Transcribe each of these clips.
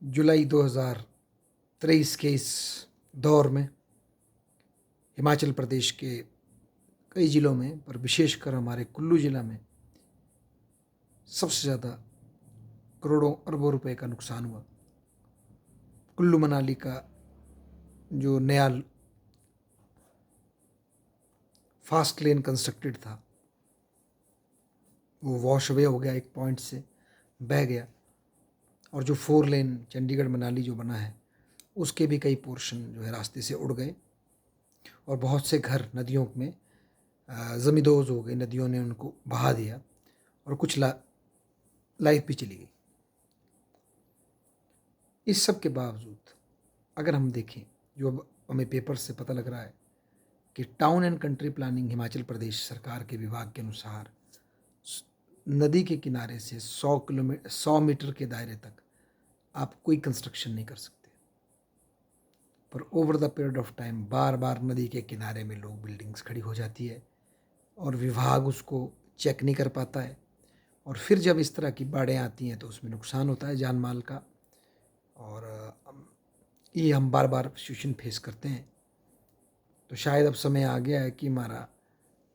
जुलाई 2023 के इस दौर में हिमाचल प्रदेश के कई ज़िलों में, पर विशेषकर हमारे कुल्लू ज़िला में सबसे ज़्यादा करोड़ों अरबों रुपए का नुकसान हुआ। कुल्लू मनाली का जो नया फास्ट लेन कंस्ट्रक्टेड था, वो वॉश अवे हो गया, एक पॉइंट से बह गया। और जो 4 लेन चंडीगढ़ मनाली जो बना है, उसके भी कई पोर्शन जो है रास्ते से उड़ गए और बहुत से घर नदियों में ज़मींदोज़ हो गए। नदियों ने उनको बहा दिया और कुछ लाइफ भी चली गई। इस सब के बावजूद अगर हम देखें, जो अब हमें पेपर से पता लग रहा है कि town and country planning Himachal Pradesh सरकार के विभाग के अनुसार नदी के किनारे से 100 मीटर के दायरे तक आप कोई कंस्ट्रक्शन नहीं कर सकते। पर over the period of time बार बार नदी के किनारे में लोग बिल्डिंग्स खड़ी हो जाती है और विभाग उसको चेक नहीं कर पाता है। और फिर जब इस तरह की बाढ़ें आती हैं तो उसमें नुकसान होता है जान माल का। और ये हम बार बार सिचुएशन फेस करते हैं। तो शायद अब समय आ गया है कि हमारा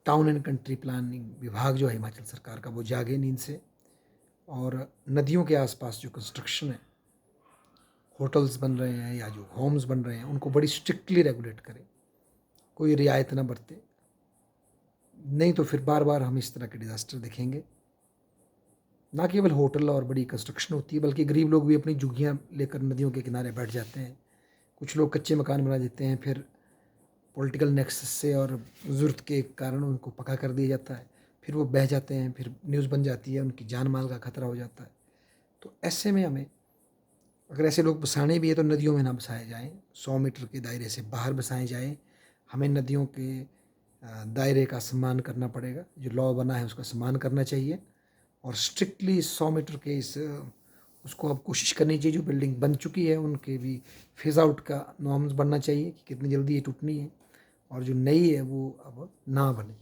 टाउन एंड कंट्री प्लानिंग विभाग जो है हिमाचल सरकार का, वो जागे नींद से और नदियों के आसपास जो कंस्ट्रक्शन है, होटल्स बन रहे हैं या जो होम्स बन रहे हैं, उनको बड़ी स्ट्रिक्टली रेगुलेट करें, कोई रियायत ना बरते। नहीं तो फिर बार बार हम इस तरह के डिज़ास्टर देखेंगे। ना केवल होटल और बड़ी कंस्ट्रक्शन होती है, बल्कि गरीब लोग भी अपनी झुग्गियाँ लेकर नदियों के किनारे बैठ जाते हैं। कुछ लोग कच्चे मकान बना देते हैं, फिर पॉलिटिकल नेक्सस से और ज़रूरत के कारण उनको पक्का कर दिया जाता है, फिर वो बह जाते हैं, फिर न्यूज़ बन जाती है, उनकी जान माल का खतरा हो जाता है। तो ऐसे में हमें, अगर ऐसे लोग बसाने भी है तो नदियों में ना बसाए जाएँ, 100 मीटर के दायरे से बाहर बसाए जाएँ। हमें नदियों के दायरे का सम्मान करना पड़ेगा, जो लॉ बना है उसका सम्मान करना चाहिए और स्ट्रिक्टली 100 मीटर के उसको अब कोशिश करनी चाहिए। जो बिल्डिंग बन चुकी है उनके भी फेज़ आउट का नॉर्म्स बनना चाहिए कि कितनी जल्दी ये टूटनी है, और जो नई है वो अब ना बने।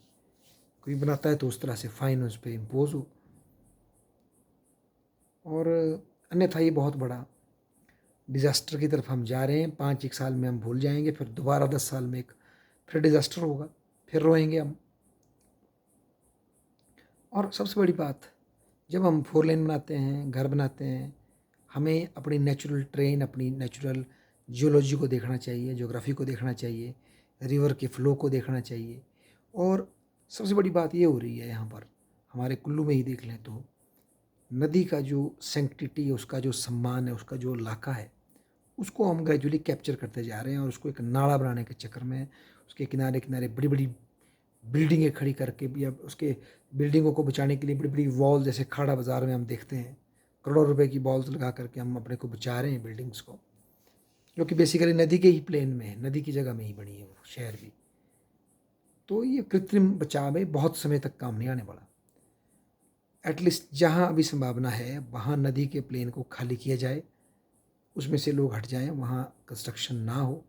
कोई बनाता है तो उस तरह से फ़ाइन उस पर इम्पोज़ हो। और अन्यथा ये बहुत बड़ा डिज़ास्टर की तरफ हम जा रहे हैं। 5 एक साल में हम भूल जाएंगे, फिर दोबारा 10 साल में एक फिर डिज़ास्टर होगा, फिर रोएंगे हम। और सबसे बड़ी बात, जब हम 4 लेन बनाते हैं, घर बनाते हैं, हमें अपनी नेचुरल ट्रेन, अपनी नेचुरल जियोलॉजी को देखना चाहिए, ज्योग्राफी को देखना चाहिए, रिवर के फ्लो को देखना चाहिए। और सबसे बड़ी बात ये हो रही है यहाँ पर, हमारे कुल्लू में ही देख लें तो नदी का जो सेंक्टिटी है, उसका जो सम्मान है, उसका जो इलाका है, उसको हम ग्रेजुअली कैप्चर करते जा रहे हैं और उसको एक नाला बनाने के चक्कर में उसके किनारे किनारे बड़ी बड़ी बिल्डिंगें खड़ी करके, या उसके बिल्डिंगों को बचाने के लिए बड़ी बड़ी वॉल, जैसे खाड़ा बाज़ार में हम देखते हैं, करोड़ों रुपए की वॉल्स लगा करके हम अपने को बचा रहे हैं बिल्डिंग्स को, जो कि बेसिकली नदी के ही प्लेन में है, नदी की जगह में ही बनी है वो शहर भी। तो ये कृत्रिम बचाव है, बहुत समय तक काम नहीं आने वाला। एटलीस्ट जहाँ अभी संभावना है वहाँ नदी के प्लेन को खाली किया जाए, उसमें से लोग हट जाएं, वहाँ कंस्ट्रक्शन ना हो।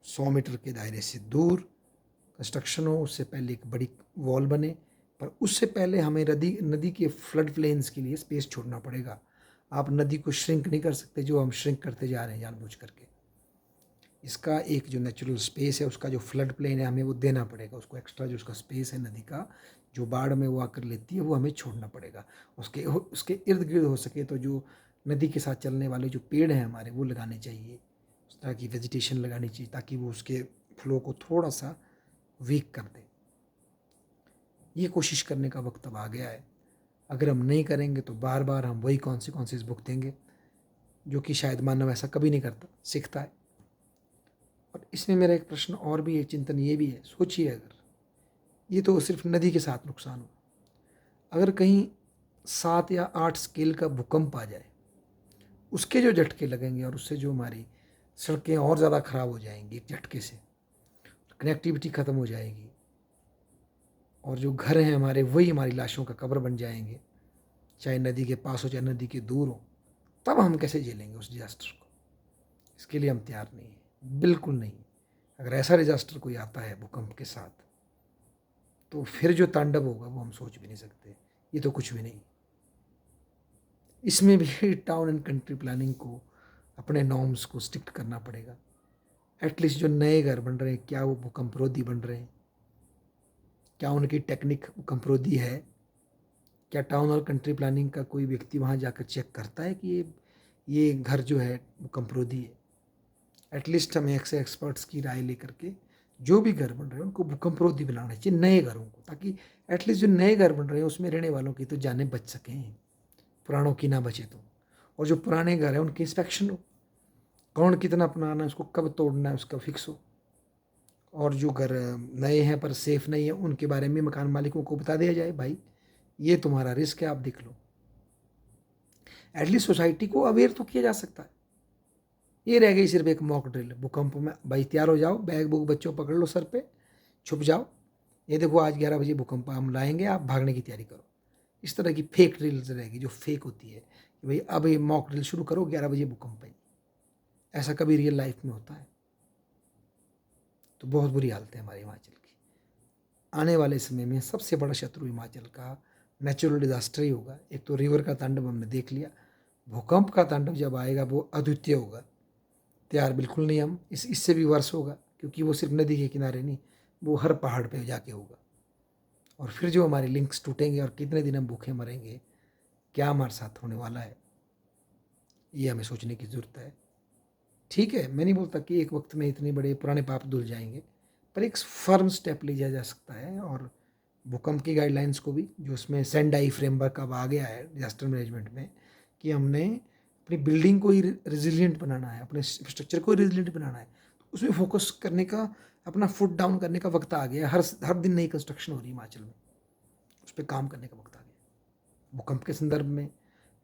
100 मीटर के दायरे से दूर कंस्ट्रक्शन हो, उससे पहले एक बड़ी वॉल बने। पर उससे पहले हमें नदी नदी के फ्लड प्लेन्स के लिए स्पेस छोड़ना पड़ेगा। आप नदी को श्रिंक नहीं कर सकते, जो हम श्रिंक करते जा रहे हैं जानबूझ करके। इसका एक जो नेचुरल स्पेस है, उसका जो फ्लड प्लेन है, हमें वो देना पड़ेगा उसको। एक्स्ट्रा जो उसका स्पेस है नदी का, जो बाढ़ में वो आकर लेती है, वो हमें छोड़ना पड़ेगा। उसके उसके इर्द गिर्द हो सके तो जो नदी के साथ चलने वाले जो पेड़ हैं हमारे, वो लगाने चाहिए, उस तरह की वेजिटेशन लगानी चाहिए, ताकि वो उसके फ्लो को थोड़ा सा वीक कर दे। ये कोशिश करने का वक्त अब आ गया है। अगर हम नहीं करेंगे तो बार बार हम वही कॉन्सिक्वेंसेस भुगतेंगे, जो कि शायद मानव ऐसा कभी नहीं करता, सीखता है। और इसमें मेरा एक प्रश्न और भी है, चिंतन ये भी है, सोचिए, अगर ये तो सिर्फ नदी के साथ नुकसान हो, अगर कहीं 7 या 8 स्केल का भूकंप आ जाए, उसके जो झटके लगेंगे और उससे जो हमारी सड़कें और ज़्यादा ख़राब हो जाएंगी, एक झटके से कनेक्टिविटी ख़त्म हो जाएगी, और जो घर हैं हमारे वही हमारी लाशों का कब्र बन जाएंगे, चाहे नदी के पास हो चाहे नदी के दूर हो। तब हम कैसे झेलेंगे उस डिज़ास्टर को? इसके लिए हम तैयार नहीं हैं, बिल्कुल नहीं। अगर ऐसा डिज़ास्टर कोई आता है भूकंप के साथ, तो फिर जो तांडव होगा वो हम सोच भी नहीं सकते। ये तो कुछ भी नहीं। इसमें भी टाउन एंड कंट्री प्लानिंग को अपने नॉर्म्स को स्ट्रिक्ट करना पड़ेगा। एटलीस्ट जो नए घर बन रहे हैं, क्या वो भूकंपरोधी बन रहे हैं? क्या उनकी टेक्निक भूकंपरोधी है? क्या टाउन और कंट्री प्लानिंग का कोई व्यक्ति वहाँ जाकर चेक करता है कि ये घर जो है भूकंपरोधी है? एटलीस्ट हमें ऐसे एक्सपर्ट्स की राय लेकर के जो भी घर बन रहे हैं उनको भूकंपरोधी बनाना चाहिए, नए घरों को, ताकि एटलीस्ट जो नए घर बन रहे हैं उसमें रहने वालों की तो जानें बच सकें, पुरानों की ना बचे तो। और जो पुराने घर हैं उनकी इंस्पेक्शन हो, कौन कितना पुराना है, उसको कब तोड़ना है, उसका फिक्स हो। और जो घर नए हैं पर सेफ नहीं है उनके बारे में मकान मालिकों को बता दिया जाए, भाई ये तुम्हारा रिस्क है, आप देख लो। एटलीस्ट सोसाइटी को अवेयर तो किया जा सकता है। ये रह गई सिर्फ एक मॉक ड्रिल। भूकंप में भाई तैयार हो जाओ, बैग बुक बच्चों पकड़ लो सर पे, छुप जाओ, ये देखो आज 11 बजे भूकंप हम लाएंगे, आप भागने की तैयारी करो। इस तरह की फेक ड्रिल्स रहेगी जो फेक होती है कि भाई अब ये मॉक ड्रिल शुरू करो, 11 बजे भूकंप है। ऐसा कभी रियल लाइफ में होता है? तो बहुत बुरी हालत है हमारे हिमाचल की। आने वाले समय में सबसे बड़ा शत्रु हिमाचल का नेचुरल डिजास्टर ही होगा। एक तो रिवर का तांडव हमने देख लिया, भूकंप का तांडव जब आएगा वो अद्वितीय होगा। तैयार बिल्कुल नहीं हम, इससे भी वर्ष होगा, क्योंकि वो सिर्फ नदी के किनारे नहीं, वो हर पहाड़ पे जाके होगा। और फिर जो हमारे लिंक्स टूटेंगे और कितने दिन हम भूखे मरेंगे, क्या हमारे साथ होने वाला है, ये हमें सोचने की ज़रूरत है। ठीक है, मैं नहीं बोलता कि एक वक्त में इतने बड़े पुराने पाप धुल जाएंगे, पर एक फर्म स्टेप लिया जा सकता है। और भूकंप की गाइडलाइंस को भी, जो उसमें सेंडाई फ्रेमवर्क अब आ गया है डिजास्टर मैनेजमेंट में, कि हमने अपनी बिल्डिंग को ही रेजिलिएंट बनाना है, अपने इंफ्रास्ट्रक्चर को ही रेजिलिएंट बनाना है, तो उसमें फोकस करने का, अपना फुट डाउन करने का वक्त आ गया है। हर दिन नई कंस्ट्रक्शन हो रही है हिमाचल में, उस पर काम करने का वक्त आ गया। भूकंप के संदर्भ में,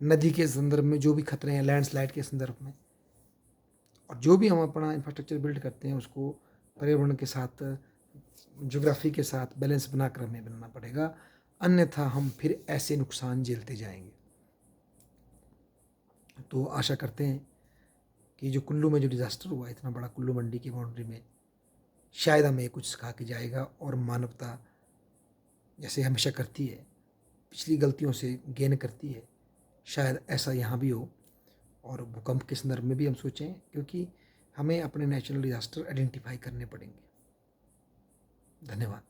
नदी के संदर्भ में, जो भी खतरे हैं, लैंडस्लाइड के संदर्भ में, और जो भी हम अपना इंफ्रास्ट्रक्चर बिल्ड करते हैं उसको पर्यावरण के साथ, ज्योग्राफी के साथ बैलेंस बनाकर हमें बनाना पड़ेगा, अन्यथा हम फिर ऐसे नुकसान झेलते जाएंगे। तो आशा करते हैं कि जो कुल्लू में जो डिज़ास्टर हुआ, इतना बड़ा, कुल्लू मंडी की बाउंड्री में, शायद हमें कुछ सिखा के जाएगा। और मानवता जैसे हमेशा करती है, पिछली गलतियों से गेन करती है, शायद ऐसा यहाँ भी हो। और भूकंप के संदर्भ में भी हम सोचें, क्योंकि हमें अपने नेचुरल डिज़ास्टर आइडेंटिफाई करने पड़ेंगे। धन्यवाद।